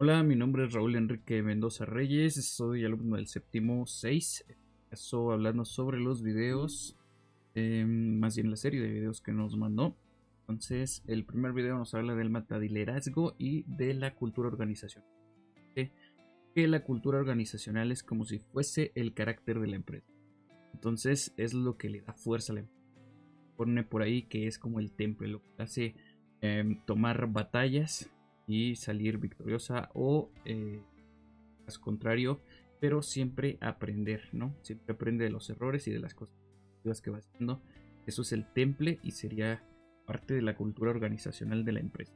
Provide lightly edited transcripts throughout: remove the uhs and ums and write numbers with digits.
Hola, mi nombre es Raúl Enrique Mendoza Reyes, soy alumno del séptimo 6. Estoy hablando sobre los videos, más bien la serie de videos que nos mandó. Entonces, el primer video nos habla del metaliderazgo y de la cultura organizacional. Que la cultura organizacional es como si fuese el carácter de la empresa. Entonces, es lo que le da fuerza a la empresa. Pone por ahí que es como el temple, lo que hace tomar batallas y salir victoriosa o al contrario, pero siempre aprender, ¿no? Siempre aprende de los errores y de las cosas que va haciendo. Eso es el temple y sería parte de la cultura organizacional de la empresa.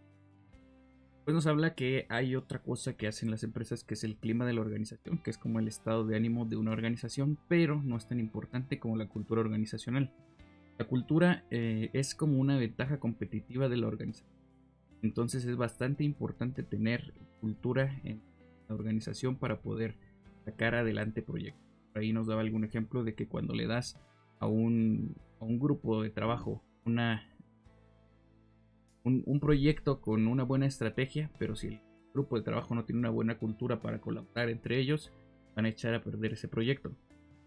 Pues nos habla que hay otra cosa que hacen las empresas, que es el clima de la organización, que es como el estado de ánimo de una organización, pero no es tan importante como la cultura organizacional. La cultura es como una ventaja competitiva de la organización. Entonces es bastante importante tener cultura en la organización para poder sacar adelante proyectos. Por ahí nos daba algún ejemplo de que cuando le das a un grupo de trabajo un proyecto con una buena estrategia, pero si el grupo de trabajo no tiene una buena cultura para colaborar entre ellos, van a echar a perder ese proyecto.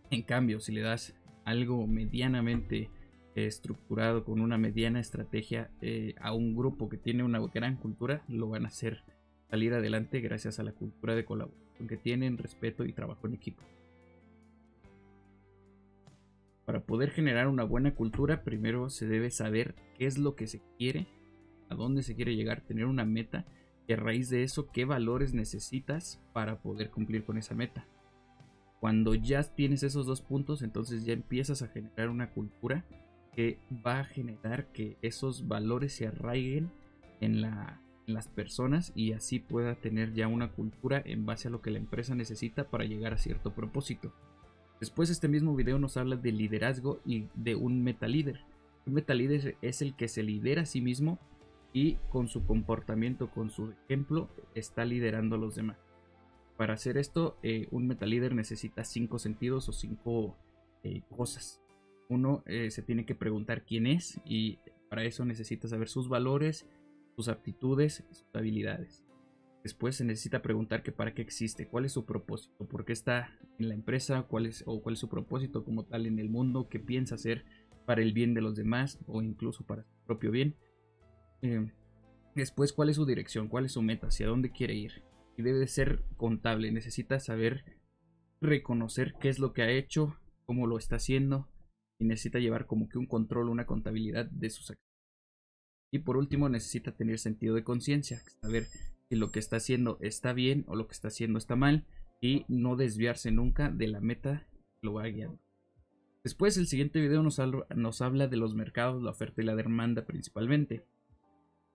En cambio, si le das algo medianamente estructurado con una mediana estrategia a un grupo que tiene una gran cultura, lo van a hacer salir adelante gracias a la cultura de colaboración que tienen, respeto y trabajo en equipo. Para poder generar una buena cultura, primero se debe saber qué es lo que se quiere, a dónde se quiere llegar, tener una meta y a raíz de eso, qué valores necesitas para poder cumplir con esa meta. Cuando ya tienes esos dos puntos, entonces ya empiezas a generar una cultura que va a generar que esos valores se arraiguen en las personas y así pueda tener ya una cultura en base a lo que la empresa necesita para llegar a cierto propósito. Después este mismo video nos habla de liderazgo y de un metalíder. Un metalíder es el que se lidera a sí mismo y con su comportamiento, con su ejemplo, está liderando a los demás. Para hacer esto, un metalíder necesita 5 sentidos o 5 cosas. Uno se tiene que preguntar quién es y para eso necesita saber sus valores, sus aptitudes, sus habilidades. Después se necesita preguntar que para qué existe, cuál es su propósito, por qué está en la empresa, cuál es su propósito como tal en el mundo, qué piensa hacer para el bien de los demás o incluso para su propio bien. Después, cuál es su dirección, cuál es su meta, hacia dónde quiere ir. Y debe ser contable, necesita saber reconocer qué es lo que ha hecho, cómo lo está haciendo y necesita llevar como que un control, una contabilidad de sus acciones. Y por último necesita tener sentido de conciencia, saber si lo que está haciendo está bien o lo que está haciendo está mal y no desviarse nunca de la meta que lo va guiando. Después el siguiente video nos habla de los mercados, la oferta y la demanda principalmente,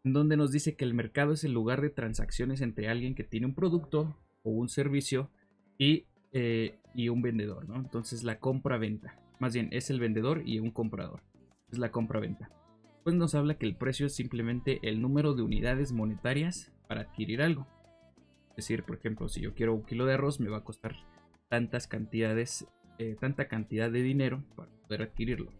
en donde nos dice que el mercado es el lugar de transacciones entre alguien que tiene un producto o un servicio y un vendedor, ¿no? Entonces la compra-venta, más bien es el vendedor y un comprador, es la compra-venta. Pues nos habla que el precio es simplemente el número de unidades monetarias para adquirir algo. Es decir, por ejemplo, si yo quiero un kilo de arroz, me va a costar tanta cantidad de dinero para poder adquirirlo.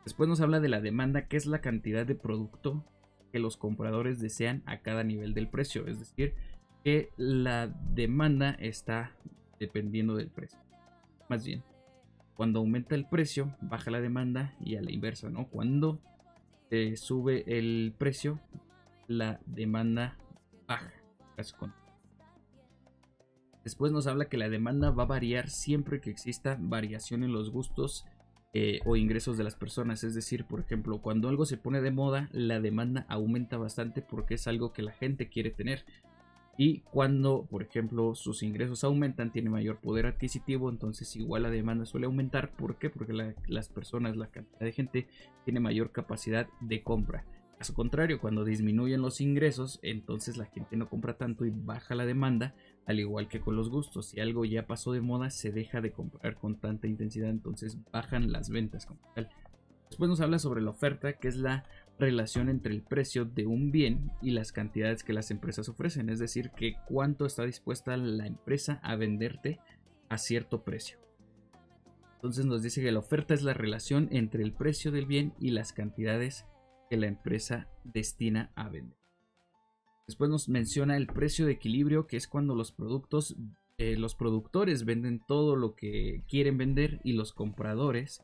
Después nos habla de la demanda, que es la cantidad de producto que los compradores desean a cada nivel del precio. Es decir, que la demanda está dependiendo del precio. Más bien, cuando aumenta el precio, baja la demanda y a la inversa, ¿no? Cuando sube el precio, la demanda baja. Después nos habla que la demanda va a variar siempre que exista variación en los gustos o ingresos de las personas. Es decir, por ejemplo, cuando algo se pone de moda, la demanda aumenta bastante porque es algo que la gente quiere tener. Y cuando, por ejemplo, sus ingresos aumentan, tiene mayor poder adquisitivo, entonces igual la demanda suele aumentar. ¿Por qué? Porque las personas, la cantidad de gente, tiene mayor capacidad de compra. A su contrario, cuando disminuyen los ingresos, entonces la gente no compra tanto y baja la demanda, al igual que con los gustos. Si algo ya pasó de moda, se deja de comprar con tanta intensidad, entonces bajan las ventas como tal. Después nos habla sobre la oferta, que es la relación entre el precio de un bien y las cantidades que las empresas ofrecen. Es decir, que cuánto está dispuesta la empresa a venderte a cierto precio. Entonces nos dice que la oferta es la relación entre el precio del bien y las cantidades que la empresa destina a vender. Después nos menciona el precio de equilibrio, que es cuando los productores venden todo lo que quieren vender y los compradores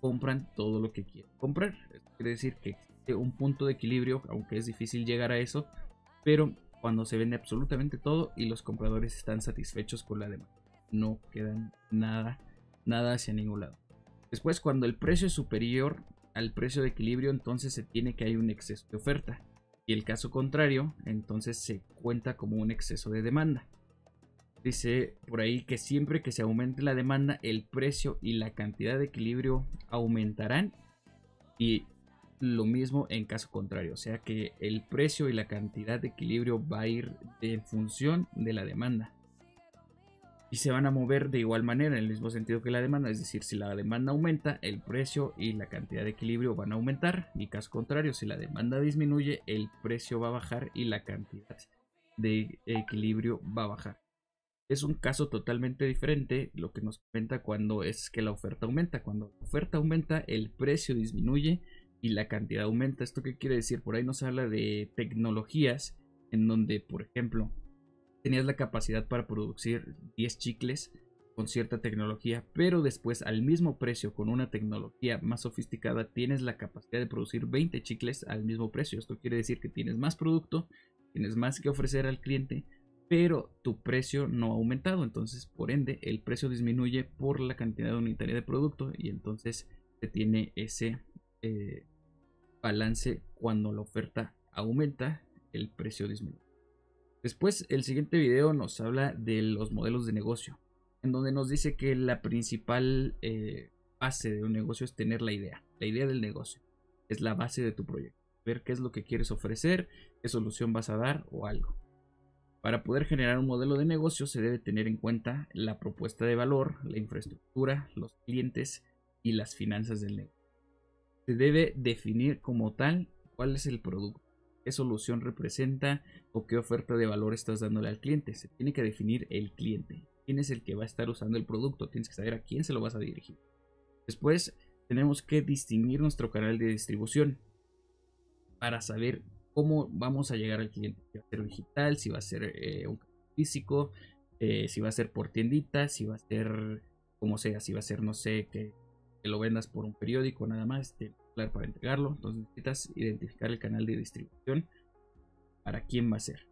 compran todo lo que quieren comprar. Esto quiere decir que existe un punto de equilibrio, aunque es difícil llegar a eso, pero cuando se vende absolutamente todo y los compradores están satisfechos con la demanda, no quedan nada hacia ningún lado. Después, cuando el precio es superior al precio de equilibrio, entonces se tiene que hay un exceso de oferta, y el caso contrario, entonces se cuenta como un exceso de demanda. Dice por ahí que siempre que se aumente la demanda, el precio y la cantidad de equilibrio aumentarán, y lo mismo en caso contrario, o sea que el precio y la cantidad de equilibrio va a ir en función de la demanda y se van a mover de igual manera en el mismo sentido que la demanda. Es decir, si la demanda aumenta, el precio y la cantidad de equilibrio van a aumentar, y caso contrario, si la demanda disminuye, el precio va a bajar y la cantidad de equilibrio va a bajar. Es un caso totalmente diferente lo que nos comenta cuando es que la oferta aumenta. Cuando la oferta aumenta, el precio disminuye y la cantidad aumenta. ¿Esto qué quiere decir? Por ahí nos habla de tecnologías en donde, por ejemplo, tenías la capacidad para producir 10 chicles con cierta tecnología, pero después al mismo precio, con una tecnología más sofisticada, tienes la capacidad de producir 20 chicles al mismo precio. Esto quiere decir que tienes más producto, tienes más que ofrecer al cliente, pero tu precio no ha aumentado. Entonces, por ende, el precio disminuye por la cantidad unitaria de producto, y entonces se tiene ese balance. Cuando la oferta aumenta, el precio disminuye. Después, el siguiente video nos habla de los modelos de negocio, en donde nos dice que la principal base de un negocio es tener la idea del negocio. Es la base de tu proyecto. Ver qué es lo que quieres ofrecer, qué solución vas a dar o algo. Para poder generar un modelo de negocio se debe tener en cuenta la propuesta de valor, la infraestructura, los clientes y las finanzas del negocio. Se debe definir como tal cuál es el producto, qué solución representa o qué oferta de valor estás dándole al cliente. Se tiene que definir el cliente, quién es el que va a estar usando el producto, tienes que saber a quién se lo vas a dirigir. Después tenemos que distinguir nuestro canal de distribución para saber cómo vamos a llegar al cliente. Si va a ser digital, si va a ser un físico, si va a ser por tiendita, si va a ser como sea, si va a ser, no sé, que lo vendas por un periódico nada más, para entregarlo. Entonces necesitas identificar el canal de distribución, para quién va a ser.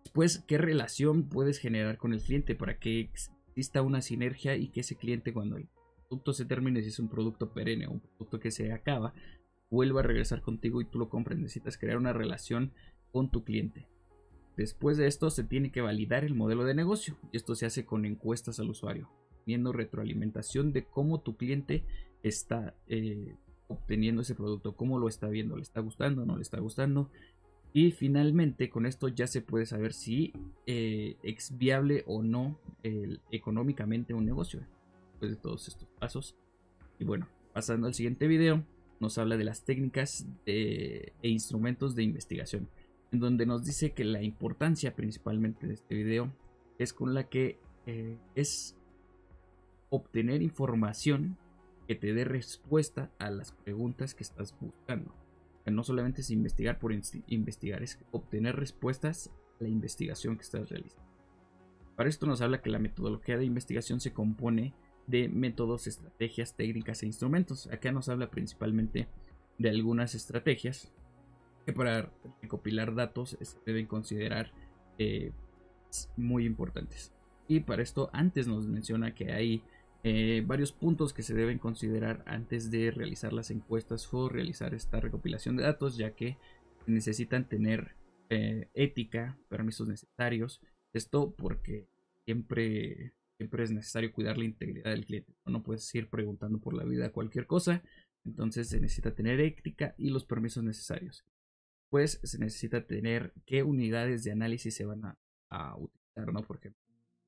Después, qué relación puedes generar con el cliente para que exista una sinergia y que ese cliente, cuando el producto se termine, si es un producto perenne o un producto que se acaba, vuelva a regresar contigo y tú lo compres. Necesitas crear una relación con tu cliente. Después de esto se tiene que validar el modelo de negocio, y esto se hace con encuestas al usuario, teniendo retroalimentación de cómo tu cliente está obteniendo ese producto, cómo lo está viendo, le está gustando, no le está gustando. Y finalmente con esto ya se puede saber si es viable o no económicamente un negocio después de todos estos pasos. Y bueno, pasando al siguiente video, nos habla de las técnicas e instrumentos de investigación, en donde nos dice que la importancia principalmente de este video es con la que es obtener información que te dé respuesta a las preguntas que estás buscando. No solamente es investigar por investigar, es obtener respuestas a la investigación que estás realizando. Para esto nos habla que la metodología de investigación se compone de métodos, estrategias, técnicas e instrumentos. Acá nos habla principalmente de algunas estrategias que para recopilar datos se deben considerar muy importantes. Y para esto antes nos menciona que hay varios puntos que se deben considerar antes de realizar las encuestas o realizar esta recopilación de datos, ya que necesitan tener ética, permisos necesarios. Esto porque siempre es necesario cuidar la integridad del cliente. No puedes ir preguntando por la vida cualquier cosa. Entonces se necesita tener ética y los permisos necesarios. Pues se necesita tener qué unidades de análisis se van a utilizar, ¿no? Porque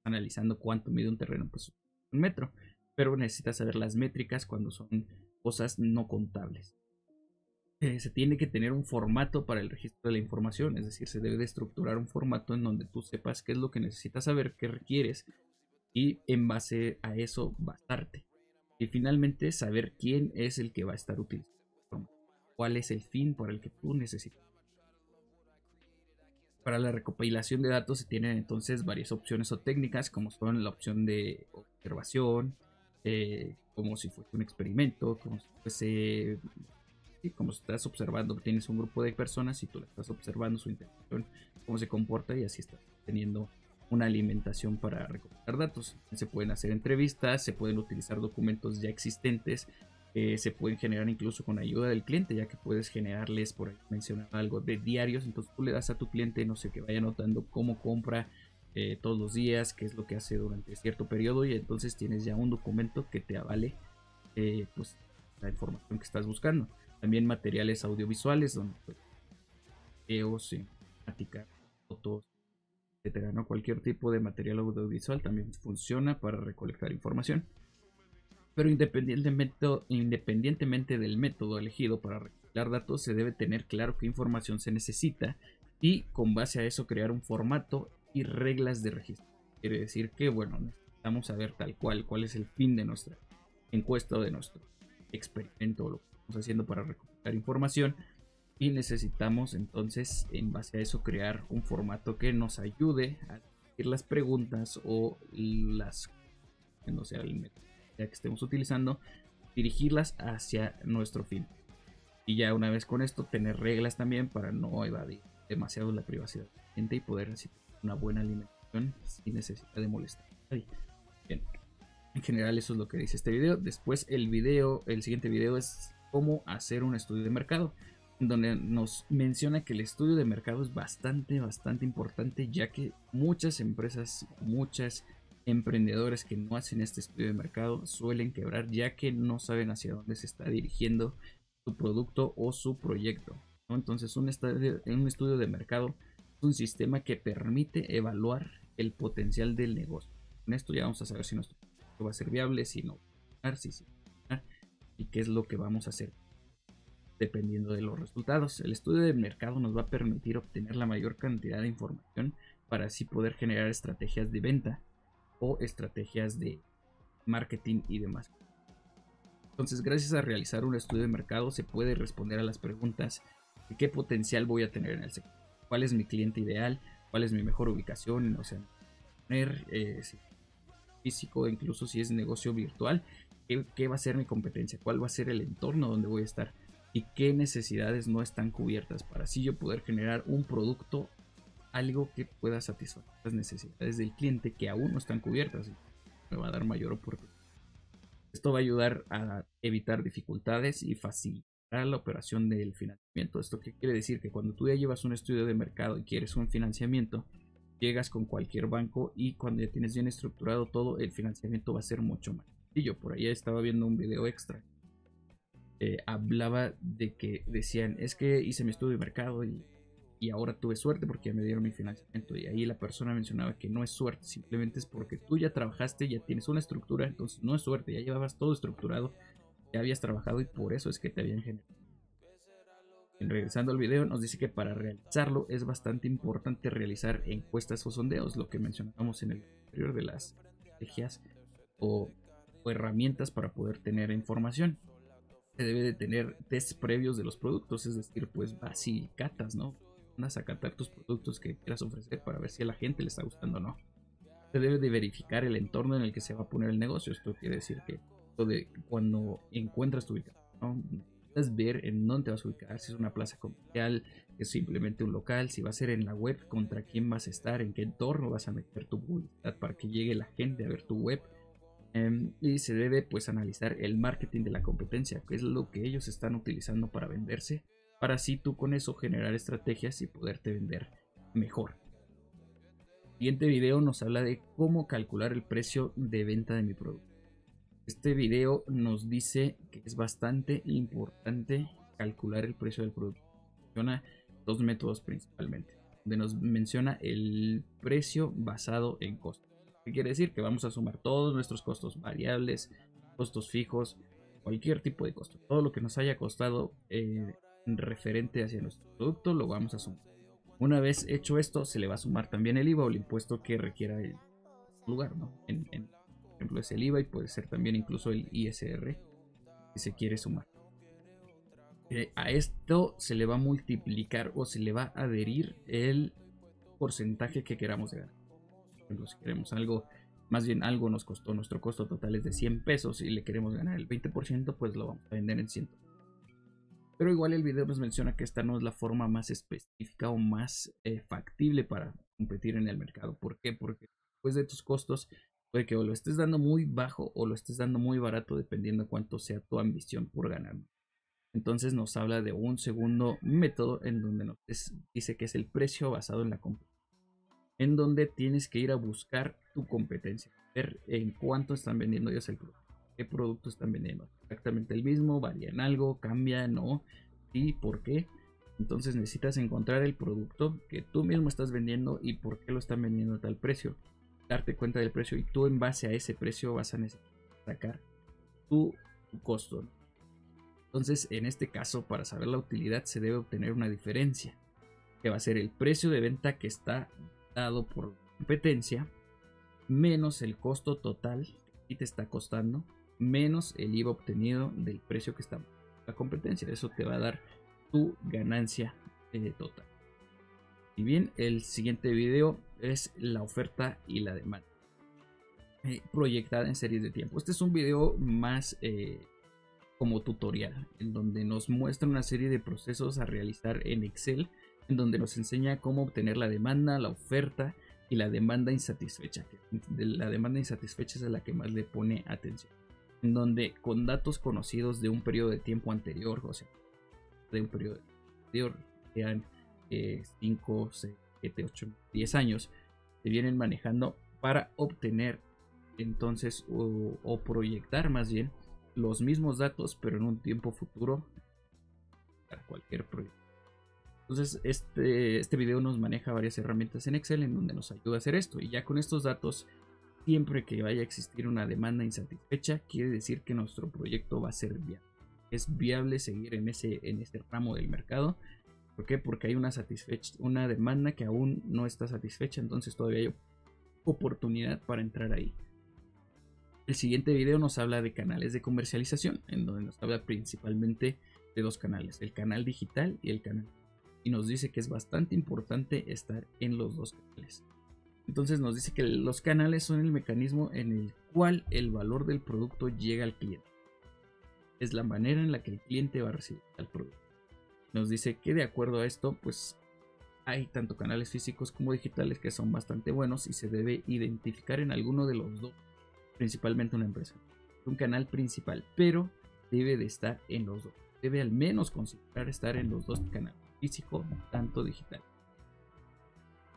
analizando cuánto mide un terreno, pues un metro. Pero necesitas saber las métricas cuando son cosas no contables. Se tiene que tener un formato para el registro de la información, es decir, se debe de estructurar un formato en donde tú sepas qué es lo que necesitas saber, qué requieres, y en base a eso basarte. Y finalmente saber quién es el que va a estar utilizando, cuál es el fin por el que tú necesitas. Para la recopilación de datos se tienen entonces varias opciones o técnicas, como son la opción de observación, como si fuese un experimento, como si fuese, sí, como si estás observando, tienes un grupo de personas y tú la estás observando su interacción, cómo se comporta, y así estás teniendo una alimentación para recopilar datos. Se pueden hacer entrevistas, se pueden utilizar documentos ya existentes, se pueden generar incluso con ayuda del cliente, ya que puedes generarles, por ahí mencionar algo de diarios. Entonces tú le das a tu cliente, no sé, que vaya anotando cómo compra todos los días, qué es lo que hace durante cierto periodo, y entonces tienes ya un documento que te avale pues la información que estás buscando. También materiales audiovisuales, donde pues, videos, cinemática, fotos, etcétera, ¿no? Cualquier tipo de material audiovisual también funciona para recolectar información. Pero independientemente del método elegido para recopilar datos, se debe tener claro qué información se necesita y con base a eso crear un formato y reglas de registro. Quiere decir que, bueno, necesitamos saber tal cuál es el fin de nuestra encuesta o de nuestro experimento o lo que estamos haciendo para recopilar información, y necesitamos entonces en base a eso crear un formato que nos ayude a decir las preguntas o las, no sé, el método que estemos utilizando, dirigirlas hacia nuestro fin. Y ya una vez con esto, tener reglas también para no evadir demasiado la privacidad de la gente y poder así tener una buena alimentación sin necesidad de molestar a nadie. Bien, en general eso es lo que dice este video. Después el siguiente video es cómo hacer un estudio de mercado, donde nos menciona que el estudio de mercado es bastante importante, ya que muchas empresas, muchas emprendedores que no hacen este estudio de mercado suelen quebrar, ya que no saben hacia dónde se está dirigiendo su producto o su proyecto, ¿no? Entonces un estudio de mercado es un sistema que permite evaluar el potencial del negocio. Con esto ya vamos a saber si nuestro proyecto va a ser viable, si no va a funcionar, si sí va a funcionar, y qué es lo que vamos a hacer dependiendo de los resultados. El estudio de mercado nos va a permitir obtener la mayor cantidad de información para así poder generar estrategias de venta o estrategias de marketing y demás. Entonces, gracias a realizar un estudio de mercado se puede responder a las preguntas de qué potencial voy a tener en el sector, cuál es mi cliente ideal, cuál es mi mejor ubicación, o sea, poner si físico, incluso si es negocio virtual, qué va a ser mi competencia, cuál va a ser el entorno donde voy a estar y qué necesidades no están cubiertas, para así yo poder generar un producto, algo que pueda satisfacer las necesidades del cliente que aún no están cubiertas. Me va a dar mayor oportunidad. Esto va a ayudar a evitar dificultades y facilitar la operación del financiamiento. ¿Esto qué quiere decir? Que cuando tú ya llevas un estudio de mercado y quieres un financiamiento, llegas con cualquier banco y cuando ya tienes bien estructurado todo, el financiamiento va a ser mucho más sencillo. Por ahí estaba viendo un video extra. Hablaba de que decían, es que hice mi estudio de mercado y ahora tuve suerte porque ya me dieron mi financiamiento. Y ahí la persona mencionaba que no es suerte, simplemente es porque tú ya trabajaste, ya tienes una estructura, entonces no es suerte, ya llevabas todo estructurado, ya habías trabajado y por eso es que te habían generado. En regresando al video, nos dice que para realizarlo es bastante importante realizar encuestas o sondeos, lo que mencionábamos en el anterior de las estrategias o herramientas para poder tener información. Se debe de tener tests previos de los productos, es decir, pues vas y catas, ¿no? Andas a catar tus productos que quieras ofrecer para ver si a la gente le está gustando o no. Se debe de verificar el entorno en el que se va a poner el negocio. Esto quiere decir que cuando encuentras tu ubicación, ¿no? Necesitas ver en dónde te vas a ubicar, si es una plaza comercial, es simplemente un local, si va a ser en la web, contra quién vas a estar, en qué entorno vas a meter tu publicidad para que llegue la gente a ver tu web. Y se debe pues analizar el marketing de la competencia, que es lo que ellos están utilizando para venderse, para así tú con eso generar estrategias y poderte vender mejor. El siguiente video nos habla de cómo calcular el precio de venta de mi producto. Este video nos dice que es bastante importante calcular el precio del producto. Menciona dos métodos principalmente, donde nos menciona el precio basado en costos. ¿Qué quiere decir? Que vamos a sumar todos nuestros costos variables, costos fijos, cualquier tipo de costo. Todo lo que nos haya costado referente hacia nuestro producto lo vamos a sumar. Una vez hecho esto, se le va a sumar también el IVA o el impuesto que requiera el lugar, ¿no? Por ejemplo, es el IVA y puede ser también incluso el ISR si se quiere sumar. A esto se le va a multiplicar o se le va a adherir el porcentaje que queramos de ganar. Por ejemplo, si queremos algo, más bien algo nos costó, nuestro costo total es de 100 pesos y le queremos ganar el 20%, pues lo vamos a vender en 100. Pero igual el video nos menciona que esta no es la forma más específica o más factible para competir en el mercado. ¿Por qué? Porque después de tus costos, puede que o lo estés dando muy bajo o lo estés dando muy barato, dependiendo de cuánto sea tu ambición por ganar. Entonces nos habla de un segundo método en donde nos dice que es el precio basado en la competencia, en donde tienes que ir a buscar tu competencia, ver en cuánto están vendiendo ellos el producto, qué producto están vendiendo, exactamente el mismo, varía en algo, cambia, no, y por qué. Entonces necesitas encontrar el producto que tú mismo estás vendiendo y por qué lo están vendiendo a tal precio, darte cuenta del precio y tú en base a ese precio vas a necesitar sacar tu costo, ¿no? Entonces, en este caso, para saber la utilidad se debe obtener una diferencia, que va a ser el precio de venta que está dado por la competencia, menos el costo total que te está costando, menos el IVA obtenido del precio que está la competencia. Eso te va a dar tu ganancia total. Y bien, el siguiente video es la oferta y la demanda proyectada en series de tiempo. Este es un video más como tutorial, en donde nos muestra una serie de procesos a realizar en Excel, en donde nos enseña cómo obtener la demanda, la oferta y la demanda insatisfecha. La demanda insatisfecha es a la que más le pone atención, en donde con datos conocidos de un periodo de tiempo anterior, o sea, de un periodo anterior, sean 5, 6, 7, 8, 10 años, se vienen manejando para obtener entonces o proyectar más bien los mismos datos, pero en un tiempo futuro para cualquier proyecto. Entonces, este video nos maneja varias herramientas en Excel en donde nos ayuda a hacer esto. Y ya con estos datos, siempre que vaya a existir una demanda insatisfecha, quiere decir que nuestro proyecto va a ser viable. Es viable seguir en ese ramo del mercado. ¿Por qué? Porque hay una demanda que aún no está satisfecha, entonces todavía hay oportunidad para entrar ahí. El siguiente video nos habla de canales de comercialización, en donde nos habla principalmente de dos canales, el canal digital y el canal. Y nos dice que es bastante importante estar en los dos canales. Entonces nos dice que los canales son el mecanismo en el cual el valor del producto llega al cliente. Es la manera en la que el cliente va a recibir el producto. Nos dice que de acuerdo a esto, pues hay tanto canales físicos como digitales que son bastante buenos y se debe identificar en alguno de los dos. Principalmente una empresa, un canal principal, pero debe de estar en los dos, debe al menos considerar estar en los dos canales, físico tanto digital.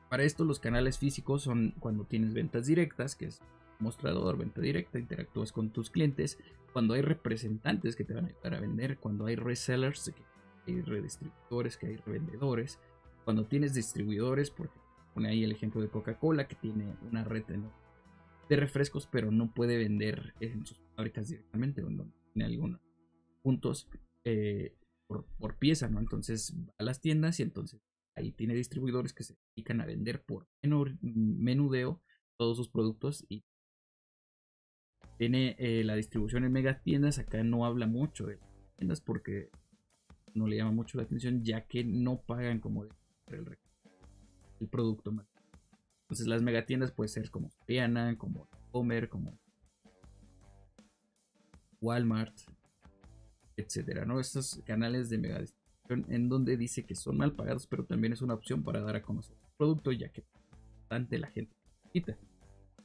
Para esto los canales físicos son cuando tienes ventas directas, que es mostrador, venta directa, interactúas con tus clientes, cuando hay representantes que te van a ayudar a vender, cuando hay resellers, que hay redistribuidores, que hay revendedores, cuando tienes distribuidores, porque pone ahí el ejemplo de Coca-Cola que tiene una red de refrescos, pero no puede vender en sus fábricas directamente, o no tiene algunos puntos por pieza, ¿no? Entonces va a las tiendas y entonces ahí tiene distribuidores que se dedican a vender por menudeo todos sus productos y tiene la distribución en megatiendas. Acá no habla mucho de tiendas porque no le llama mucho la atención, ya que no pagan como el producto más. Entonces las megatiendas puede ser como Soriana, como Comer, como Walmart, etcétera, ¿no? Estos canales de megadistribución en donde dice que son mal pagados, pero también es una opción para dar a conocer el producto, ya que bastante la gente necesita.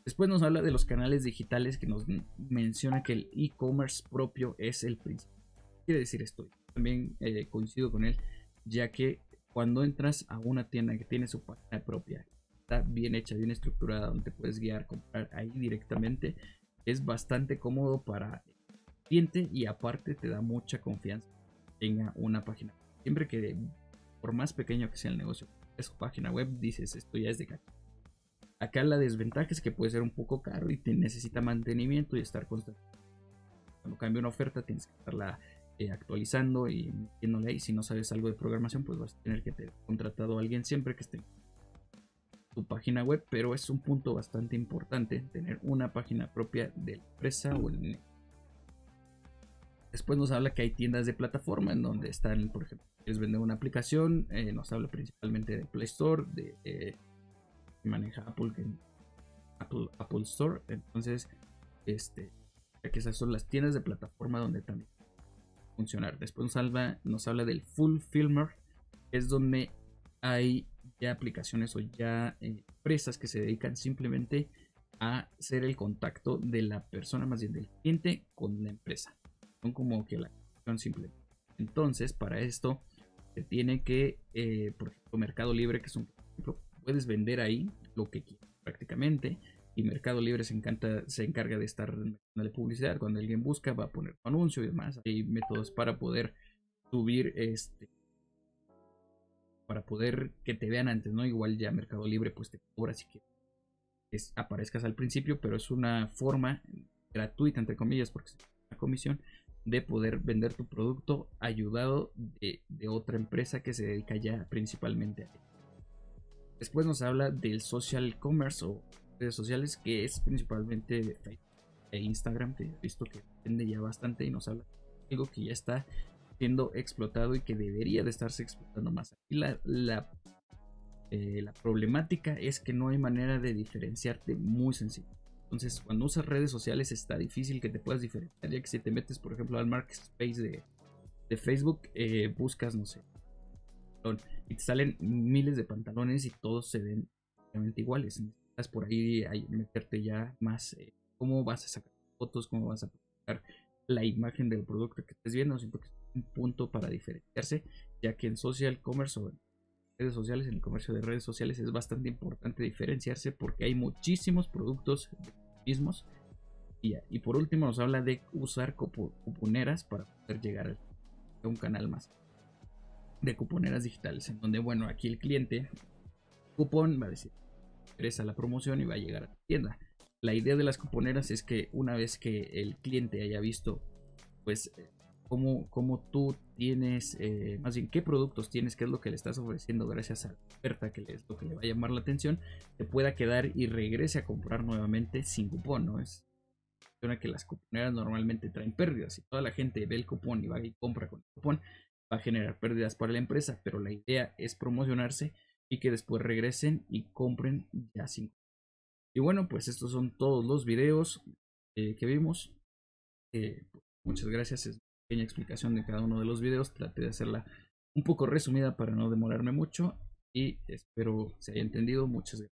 Después nos habla de los canales digitales, que nos menciona que el e-commerce propio es el principal. ¿Qué quiere decir esto? También coincido con él, ya que cuando entras a una tienda que tiene su página propia, está bien hecha, bien estructurada, donde te puedes guiar, comprar ahí directamente, es bastante cómodo para el cliente y aparte te da mucha confianza que tenga una página. Siempre que, por más pequeño que sea el negocio, es su página web, dices, esto ya es de calidad. Acá la desventaja es que puede ser un poco caro y te necesita mantenimiento y estar constante. Cuando cambia una oferta tienes que estarla actualizando y metiéndole ahí. Si no sabes algo de programación, pues vas a tener que tener contratado a alguien siempre que esté en tu página web, pero es un punto bastante importante tener una página propia de la empresa o el negocio. Después nos habla que hay tiendas de plataforma en donde están, por ejemplo, quieres vender una aplicación, nos habla principalmente de Play Store, de maneja Apple, que Apple Store. Entonces, ya que esas son las tiendas de plataforma donde también funcionar. Después nos habla del Full Filmer, que es donde hay ya aplicaciones o ya empresas que se dedican simplemente a ser el contacto de la persona, más bien del cliente, con la empresa. Son como que la conexión simple. Entonces, para esto se tiene que, por ejemplo, Mercado Libre, que es un ejemplo, puedes vender ahí lo que quieras prácticamente. Y Mercado Libre se encarga de estar dándole publicidad. Cuando alguien busca, va a poner tu anuncio y demás. Hay métodos para poder subir, para poder que te vean antes, ¿no? Igual ya Mercado Libre pues te cobra si quieres que aparezcas al principio, pero es una forma gratuita, entre comillas, porque es una comisión, de poder vender tu producto ayudado de otra empresa que se dedica ya principalmente a ello. Después nos habla del social commerce o redes sociales, que es principalmente de Facebook e Instagram, que he visto que vende ya bastante, y nos habla de algo que ya está siendo explotado y que debería de estarse explotando más. Aquí la problemática es que no hay manera de diferenciarte muy sencillo. Entonces, cuando usas redes sociales está difícil que te puedas diferenciar, ya que si te metes, por ejemplo, al marketplace de Facebook, buscas, no sé, y te salen miles de pantalones y todos se ven realmente iguales. Necesitas por ahí meterte ya más cómo vas a sacar fotos, cómo vas a publicar la imagen del producto que estés viendo. Siento que es un punto para diferenciarse, ya que en social commerce o en redes sociales, en el comercio de redes sociales, es bastante importante diferenciarse porque hay muchísimos productos mismos. Y por último nos habla de usar cuponeras para poder llegar a un canal más de cuponeras digitales, en donde, bueno, aquí el cliente cupón va a decir interesa la promoción y va a llegar a la tienda. La idea de las cuponeras es que una vez que el cliente haya visto pues cómo tú tienes, más bien qué productos tienes, qué es lo que le estás ofreciendo gracias a la oferta, que es lo que le va a llamar la atención, te pueda quedar y regrese a comprar nuevamente sin cupón, ¿no? Es que las cuponeras normalmente traen pérdidas. Si toda la gente ve el cupón y va y compra con el cupón, va a generar pérdidas para la empresa, pero la idea es promocionarse y que después regresen y compren ya sin cupón. Y bueno, pues estos son todos los videos que vimos. Muchas gracias. Es una pequeña explicación de cada uno de los videos. Traté de hacerla un poco resumida para no demorarme mucho y espero se haya entendido. Muchas gracias.